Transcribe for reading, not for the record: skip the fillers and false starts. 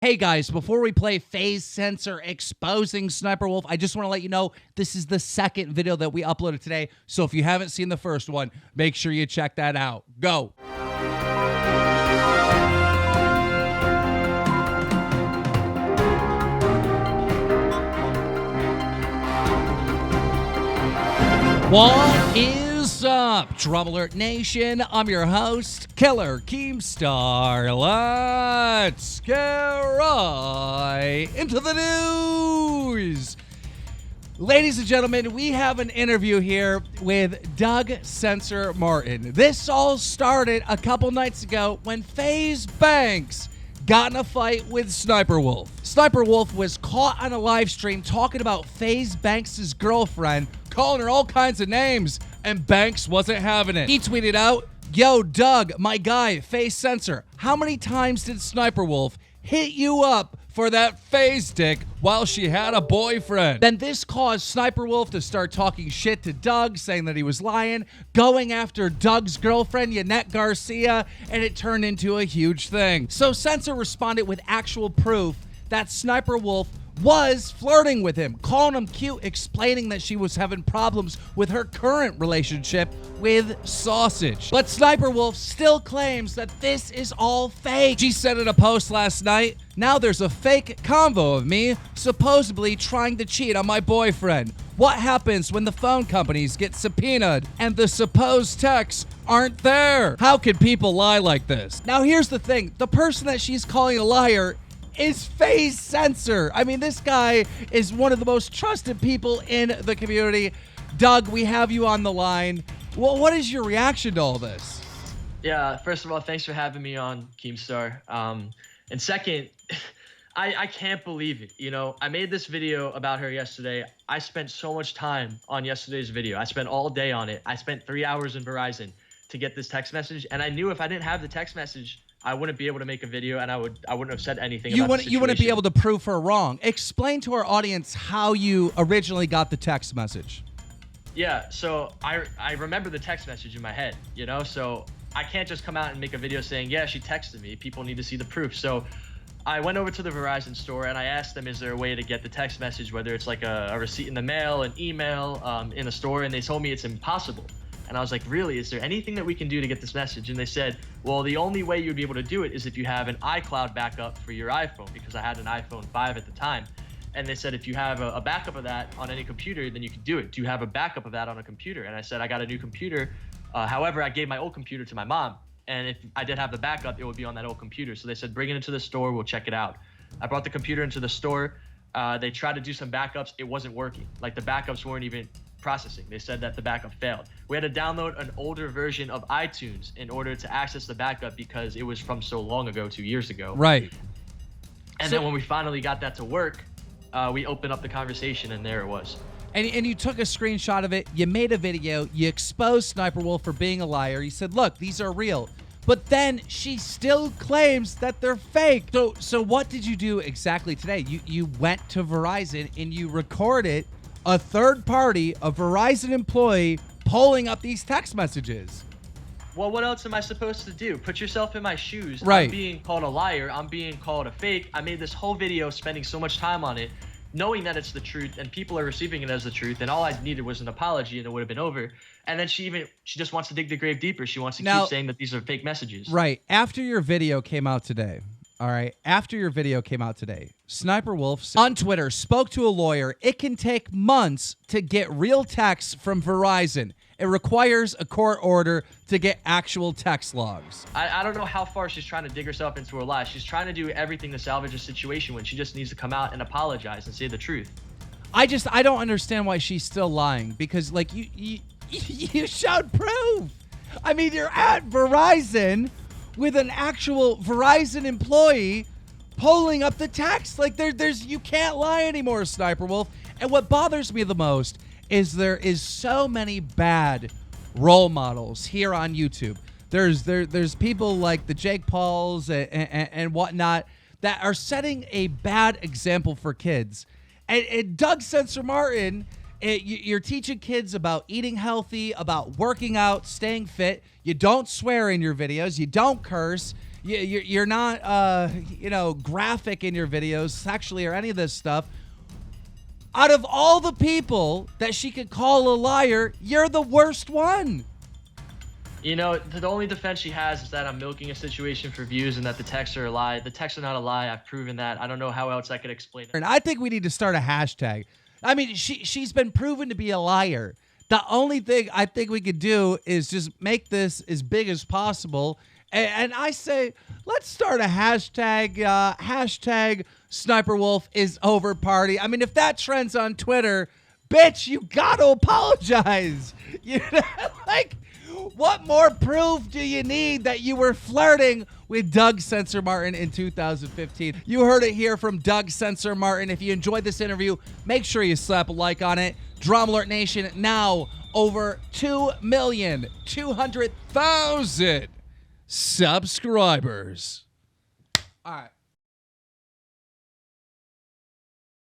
Hey guys, before we play FaZe Censor exposing SSSniperWolf, I just want to let you know this is the second video that we uploaded today. So if you haven't seen the first one, make sure you check that out. Go. What is up, DramaAlert Nation? I'm your host, Killer Keemstar. Let's get right into the news. Ladies and gentlemen, we have an interview here with Doug Censor Martin. This all started a couple nights ago when FaZe Banks got in a fight with SSniperWolf. SSniperWolf was caught on a live stream talking about FaZe Banks' girlfriend, calling her all kinds of names, and Banks wasn't having it. He tweeted out, "Yo, Doug, my guy, FaZe Censor, how many times did SSniperWolf hit you up for that FaZe dick while she had a boyfriend?" Then this caused SSniperWolf to start talking shit to Doug, saying that he was lying, going after Doug's girlfriend, Yanette Garcia, and it turned into a huge thing. So Censor responded with actual proof that SSniperWolf was flirting with him, calling him cute, explaining that she was having problems with her current relationship with Sausage. But SSniperWolf still claims that this is all fake. She said in a post last night, "Now there's a fake convo of me supposedly trying to cheat on my boyfriend. What happens when the phone companies get subpoenaed and the supposed texts aren't there? How could people lie like this?" Now here's the thing, the person that she's calling a liar is FaZe Censor. I mean, this guy is one of the most trusted people in the community. Doug, we have you on the line. Well, what is your reaction to all this? Yeah, first of all, thanks for having me on, Keemstar. And second, I can't believe it. You know, I made this video about her yesterday. I spent so much time on yesterday's video. I spent all day on it. I spent 3 hours in Verizon to get this text message. And I knew if I didn't have the text message, I wouldn't be able to make a video, and I wouldn't have said anything about the situation. You wouldn't be able to prove her wrong. Explain to our audience how you originally got the text message. Yeah, so I remember the text message in my head, you know? So I can't just come out and make a video saying, yeah, she texted me. People need to see the proof. So I went over to the Verizon store, and I asked them, is there a way to get the text message, whether it's like a receipt in the mail, an email in the store, and they told me it's impossible. And I was like, really, is there anything that we can do to get this message? And they said, well, the only way you'd be able to do it is if you have an iCloud backup for your iPhone, because I had an iPhone 5 at the time. And they said, if you have a backup of that on any computer, then you can do it. Do you have a backup of that on a computer? And I said, I got a new computer. However, I gave my old computer to my mom. And if I did have the backup, it would be on that old computer. So they said, bring it into the store. We'll check it out. I brought the computer into the store. They tried to do some backups. It wasn't working. Like, the backups weren't even processing. They said that the backup failed. We had to download an older version of iTunes in order to access the backup because it was from so long ago, 2 years ago. Right. And then when we finally got that to work, we opened up the conversation, and there it was. And you took a screenshot of it, you made a video, you exposed SSniperWolf for being a liar. You said, look, these are real. But then she still claims that they're fake. So what did you do exactly today? You went to Verizon and you recorded a third party, a Verizon employee, pulling up these text messages. Well, what else am I supposed to do? Put yourself in my shoes. Right. I'm being called a liar. I'm being called a fake. I made this whole video spending so much time on it, knowing that it's the truth and people are receiving it as the truth, and all I needed was an apology and it would have been over. And then she just wants to dig the grave deeper. She wants to keep saying that these are fake messages. Right. After your video came out today, all right, after your video came out today, SSniperWolf on Twitter spoke to a lawyer. It can take months to get real texts from Verizon. It requires a court order to get actual text logs. I don't know how far she's trying to dig herself into a lie. She's trying to do everything to salvage a situation when she just needs to come out and apologize and say the truth. I don't understand why she's still lying, because like you showed proof. I mean, you're at Verizon with an actual Verizon employee pulling up the text. Like there's you can't lie anymore, SSniperWolf. And what bothers me the most is there is so many bad role models here on YouTube. There's people like the Jake Pauls and whatnot that are setting a bad example for kids. And Doug Censor Martin, you're teaching kids about eating healthy, about working out, staying fit. You don't swear in your videos. You don't curse. You're not, graphic in your videos, sexually or any of this stuff. Out of all the people that she could call a liar, you're the worst one. You know, the only defense she has is that I'm milking a situation for views and that the texts are a lie. The texts are not a lie. I've proven that. I don't know how else I could explain it. And I think we need to start a hashtag. I mean, she's been proven to be a liar. The only thing I think we could do is just make this as big as possible. And I say, let's start a hashtag, hashtag SSSniperWolf is over party. I mean, if that trends on Twitter, bitch, you got to apologize. You know, like, what more proof do you need that you were flirting with Doug Censor Martin in 2015? You heard it here from Doug Censor Martin. If you enjoyed this interview, make sure you slap a like on it. DramaAlert Nation, now over 2,200,000 subscribers. All right.